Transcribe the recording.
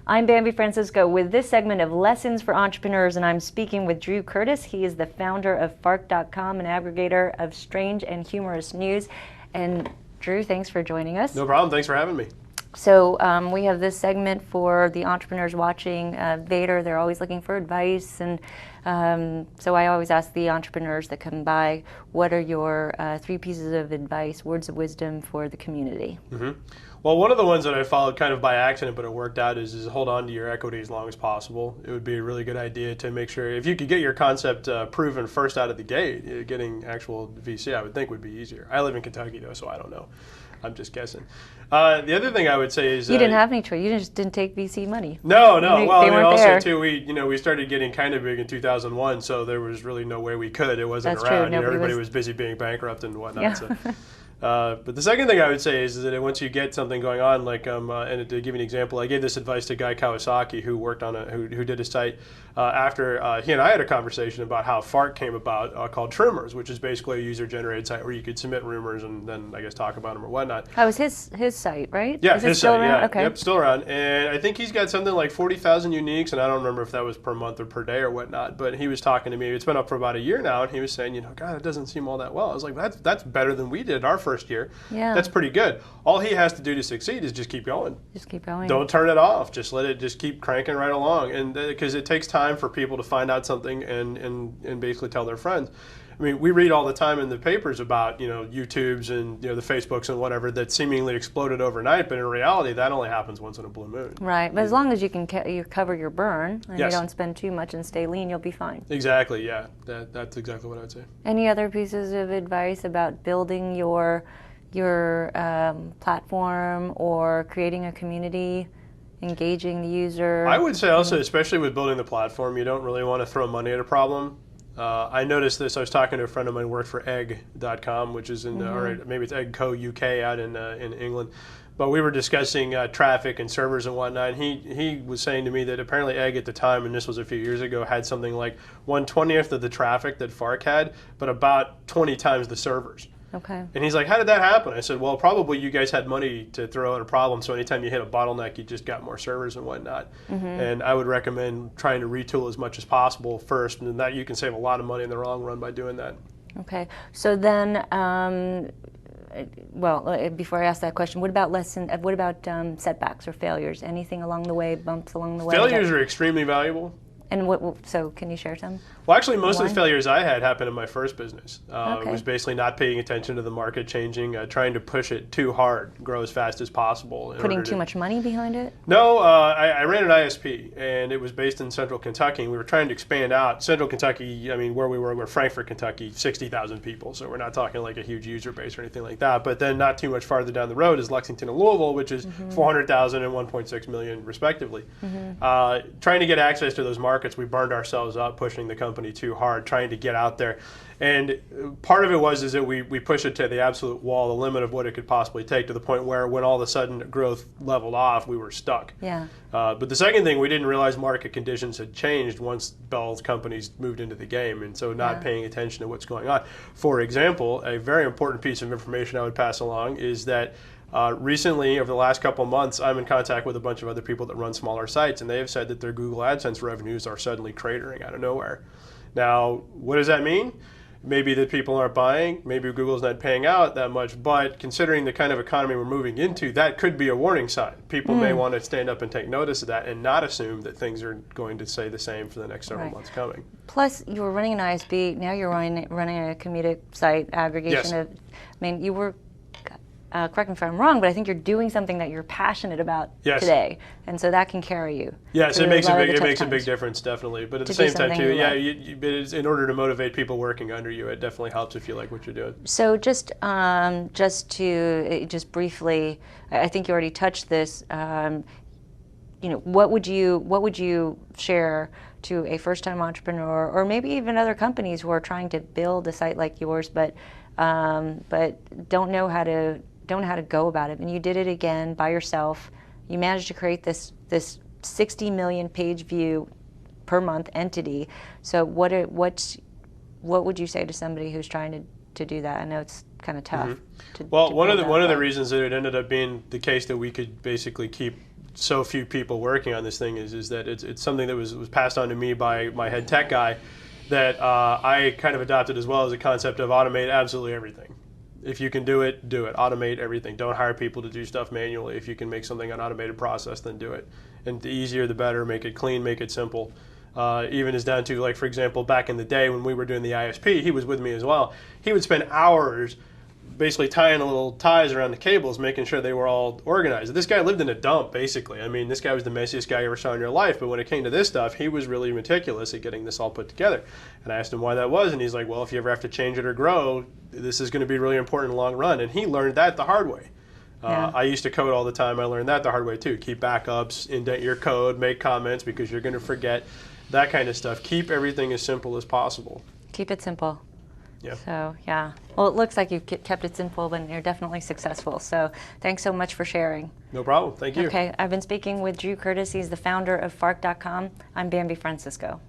I'm Bambi Francisco with this segment of Lessons for Entrepreneurs, and I'm speaking with Drew Curtis. He is the founder of Fark.com, an aggregator of strange and humorous news. And Drew, thanks for joining us. No problem. Thanks for having me. So we have this segment for the entrepreneurs watching Vator. They're always looking for advice, and so I always ask the entrepreneurs that come by, what are your 3 pieces of advice, words of wisdom for the community? Mm-hmm. Well, one of the ones that I followed kind of by accident, but it worked out, is hold on to your equity as long as possible. It would be a really good idea to make sure, if you could get your concept proven first out of the gate, getting actual VC, I would think would be easier. I live in Kentucky, though, so I don't know. I'm just guessing. The other thing I would say is you didn't have any choice. You just didn't take VC money. No. Well, they weren't also there. too, we started getting kind of big in 2001, so there was really no way we could. It wasn't That's around. True. Everybody was busy being bankrupt and whatnot. Yeah. So. But the second thing I would say is that once you get something going on, like and to give you an example, I gave this advice to Guy Kawasaki, who worked on who did a site after he and I had a conversation about how Fark came about, called Trimmers, which is basically a user-generated site where you could submit rumors and then I guess talk about them or whatnot. That was his site, right? Yeah, is his still site. Around? Yeah, okay. Yep, still around. And I think he's got something like 40,000 uniques, and I don't remember if that was per month or per day or whatnot. But he was talking to me. It's been up for about a year now, and he was saying, God, it doesn't seem all that well. I was like, that's better than we did our first year. Yeah. That's pretty good. All he has to do to succeed is just keep going. Just keep going. Don't turn it off. Just let it just keep cranking right along. And because it takes time for people to find out something and basically tell their friends. I mean, we read all the time in the papers about, YouTubes and, the Facebooks and whatever that seemingly exploded overnight, but in reality, that only happens once in a blue moon. Right, but as long as you can you cover your burn and Yes. you don't spend too much and stay lean, you'll be fine. Exactly, yeah. That's exactly what I would say. Any other pieces of advice about building your platform or creating a community, engaging the user? I would say also, especially with building the platform, you don't really want to throw money at a problem. I noticed this. I was talking to a friend of mine who worked for egg.com, which is in, or maybe it's Egg Co. UK out in England. But we were discussing traffic and servers and whatnot. And he was saying to me that apparently Egg at the time, and this was a few years ago, had something like 1/20th of the traffic that Fark had, but about 20 times the servers. Okay. And he's like, how did that happen? I said, well, probably you guys had money to throw at a problem, so anytime you hit a bottleneck, you just got more servers and whatnot. And I would recommend trying to retool as much as possible first, and that you can save a lot of money in the long run by doing that. Okay. So then, before I ask that question, what about setbacks or failures? Anything along the way, bumps along the way? Failures are extremely valuable. And so can you share some? Well, actually, most of the failures I had happened in my first business. Okay. It was basically not paying attention to the market changing, trying to push it too hard, grow as fast as possible. Putting too much money behind it? No, I ran an ISP, and it was based in Central Kentucky. And we were trying to expand out. Central Kentucky, I mean, where we were Frankfort, Kentucky, 60,000 people. So we're not talking like a huge user base or anything like that. But then not too much farther down the road is Lexington and Louisville, which is 400,000 and 1.6 million respectively. Trying to get access to those markets, we burned ourselves up pushing the company too hard, trying to get out there. And part of it is that we pushed it to the absolute wall, the limit of what it could possibly take, to the point where when all of a sudden growth leveled off, we were stuck. Yeah. But the second thing, we didn't realize market conditions had changed once Bell's companies moved into the game, and so not paying attention to what's going on. For example, a very important piece of information I would pass along is that recently, over the last couple of months, I'm in contact with a bunch of other people that run smaller sites, and they have said that their Google AdSense revenues are suddenly cratering out of nowhere. Now, what does that mean? Maybe that people aren't buying, maybe Google's not paying out that much, but considering the kind of economy we're moving into, that could be a warning sign. People may want to stand up and take notice of that and not assume that things are going to stay the same for the next several months coming. Plus, you were running an ISP, now you're running a comedic site aggregation of, you were, correct me if I'm wrong, but I think you're doing something that you're passionate about today, and so that can carry you. Yes, it makes a big difference, definitely. But at the same time, too, in order to motivate people working under you, it definitely helps if you like what you're doing. So just briefly, I think you already touched this. What would you share to a first-time entrepreneur, or maybe even other companies who are trying to build a site like yours, but don't know how to go about it? And you did it again by yourself. You managed to create this 60 million page view per month entity. So what would you say to somebody who's trying to do that? I know it's kind of tough. Well, one of the reasons that it ended up being the case that we could basically keep so few people working on this thing is that it's something that was passed on to me by my head tech guy that I kind of adopted as well, as a concept of automate absolutely everything. If you can do it, do it. Automate everything. Don't hire people to do stuff manually. If you can make something an automated process, then do it. And the easier, the better. Make it clean, make it simple. Even as down to, like, for example, back in the day when we were doing the ISP, he was with me as well. He would spend hours basically tying little ties around the cables, making sure they were all organized. This guy lived in a dump, basically. I mean, this guy was the messiest guy you ever saw in your life, but when it came to this stuff, he was really meticulous at getting this all put together. And I asked him why that was, and he's like, well, if you ever have to change it or grow, this is going to be really important in the long run. And he learned that the hard way. Yeah. I used to code all the time. I learned that the hard way, too. Keep backups, indent your code, make comments, because you're going to forget, that kind of stuff. Keep everything as simple as possible. Keep it simple. Yeah. So, yeah. Well, it looks like you've kept it simple, and you're definitely successful. So, thanks so much for sharing. No problem. Thank you. Okay, I've been speaking with Drew Curtis. He's the founder of Fark.com. I'm Bambi Francisco.